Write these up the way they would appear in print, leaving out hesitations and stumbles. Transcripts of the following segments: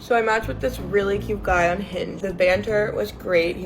So I matched with this really cute guy on Hinge. The banter was great. He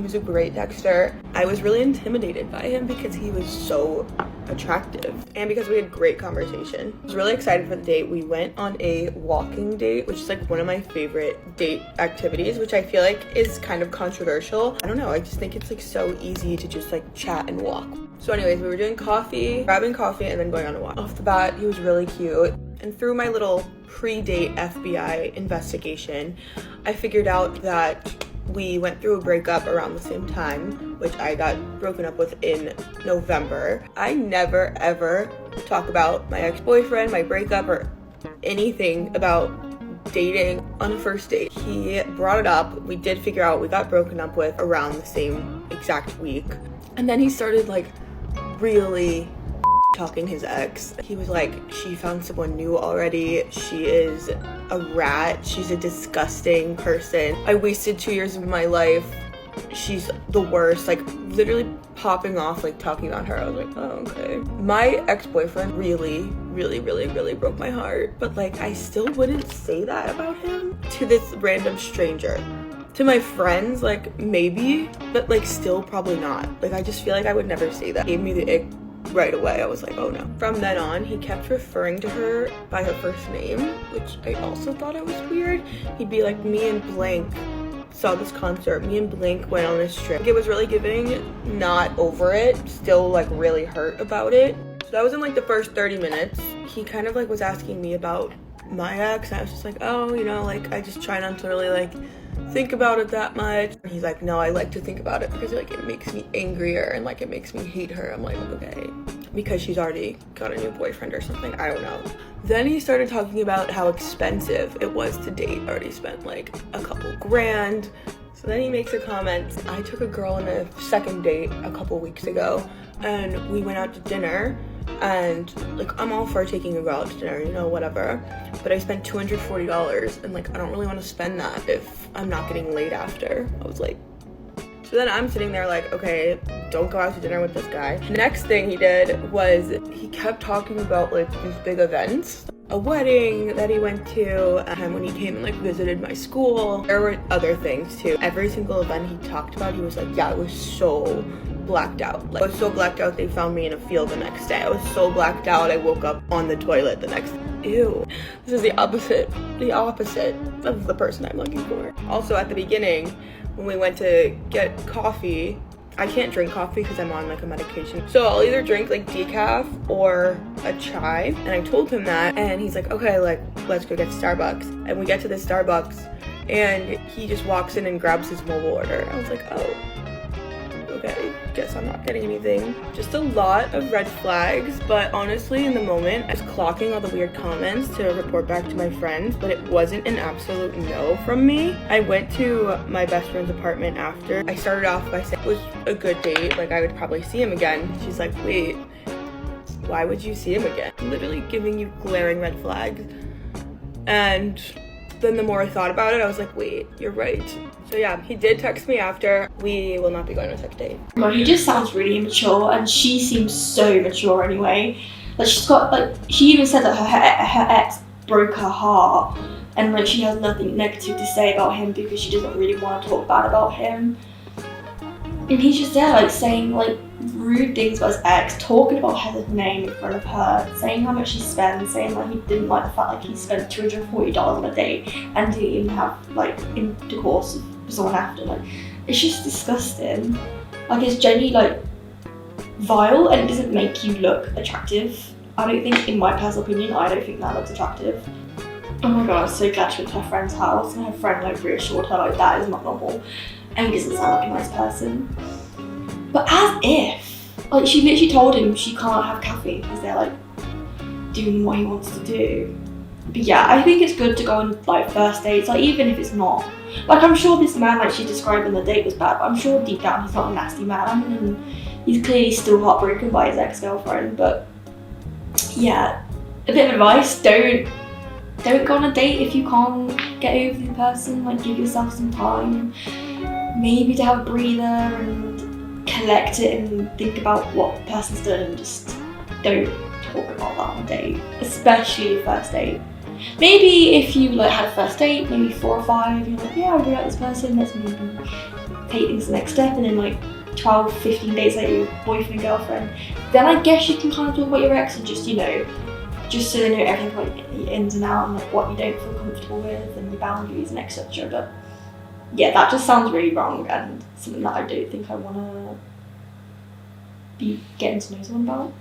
was a great texter. I was really intimidated by him because he was so attractive and because we had great conversation. I was really excited for the date. We went on a walking date, which is like one of my favorite date activities, which I feel like is kind of controversial. I don't know, I just think it's like so easy to just like chat and walk. So anyways, we were doing grabbing coffee and then going on a walk. Off the bat, he was really cute. And through my little pre-date FBI investigation, I figured out that we went through a breakup around the same time, which I got broken up with in November. I never ever talk about my ex-boyfriend, my breakup, or anything about dating on a first date. He brought it up. We did figure out we got broken up with around the same exact week. And then he started like really talking his ex. He was like, she found someone new already. She is a rat. She's a disgusting person. I wasted 2 years of my life. She's the worst. Like literally popping off, like talking about her. I was like, oh, okay. My ex-boyfriend really broke my heart. But like, I still wouldn't say that about him to this random stranger. To my friends, like maybe, but like still probably not. Like I just feel like I would never say that. Gave me the ick right away. I was like, oh no. From then on, he kept referring to her by her first name, which I also thought it was weird. He'd be like, me and blank saw this concert, me and blank went on this trip. Like, it was really giving not over it, still like really hurt about it. So that was in like the first 30 minutes. He kind of like was asking me about my ex, and I was just like, oh, you know, like I just try not to really like think about it that much. He's like, no, I like to think about it because like it makes me angrier and like it makes me hate her. I'm like, okay, because she's already got a new boyfriend or something, I don't know. Then he started talking about how expensive it was to date. I already spent like a couple grand. So then he makes a comment. I took a girl on a second date a couple weeks ago and we went out to dinner. And like I'm all for taking a girl out to dinner, you know, whatever, but I spent $240 and like I don't really want to spend that if I'm not getting laid after. I was like, so then I'm sitting there like, okay, don't go out to dinner with this guy. The next thing he did was he kept talking about like these big events, a wedding that he went to, and when he came and like visited my school. There were other things too. Every single event he talked about, he was like, yeah, it was so blacked out. Like, I was so blacked out they found me in a field the next day. I was so blacked out I woke up on the toilet the next day. Ew. This is the opposite of the person I'm looking for. Also at the beginning, when we went to get coffee, I can't drink coffee because I'm on like a medication. So I'll either drink like decaf or a chai. And I told him that and he's like, okay, like let's go get Starbucks. And we get to the Starbucks and he just walks in and grabs his mobile order. I was like, oh, okay, guess I'm not getting anything. Just a lot of red flags, but honestly in the moment I was clocking all the weird comments to report back to my friends, but it wasn't an absolute no from me. I went to my best friend's apartment after. I started off by saying it was a good date, like I would probably see him again. She's like, wait, why would you see him again? Literally giving you glaring red flags. And then the more I thought about it, I was like, wait, you're right. So yeah, he did text me after. We will not be going on a second date. Well, he just sounds really immature, and she seems so mature anyway. Like she's got, like, she even said that her ex broke her heart, and like she has nothing negative to say about him because she doesn't really want to talk bad about him. And he's just there like saying like rude things about his ex, talking about her name in front of her, saying how much he spends, saying like he didn't like the fact like he spent $240 on a date and didn't even have like intercourse with someone after. Like it's just disgusting. Like it's genuinely like vile, and it doesn't make you look attractive. I don't think, in my personal opinion, I don't think that looks attractive. Oh my god, I was so glad she went to her friend's house and her friend like reassured her like that is not normal and he doesn't sound like a nice person. But as if, like she literally told him she can't have caffeine because they're like doing what he wants to do. But yeah, I think it's good to go on like first dates, like even if it's not. Like I'm sure this man like she described on the date was bad, but I'm sure deep down he's not a nasty man and he's clearly still heartbroken by his ex-girlfriend. But yeah, a bit of advice, don't go on a date if you can't get over the person. Like give yourself some time, maybe to have a breather and collect it and think about what the person's done, and just don't talk about that on a date, especially a first date. Maybe if you like had a first date, maybe 4 or 5, you're like, yeah, I really like this person, let's maybe take things to the next step, and then like 12, 15 days later, your boyfriend and girlfriend, then I guess you can kind of talk about your ex and just, you know, just so they know everything, like the ins and outs and like what you don't feel comfortable with and your boundaries and etc. But yeah, that just sounds really wrong and something that I don't think I want to be getting to know someone about.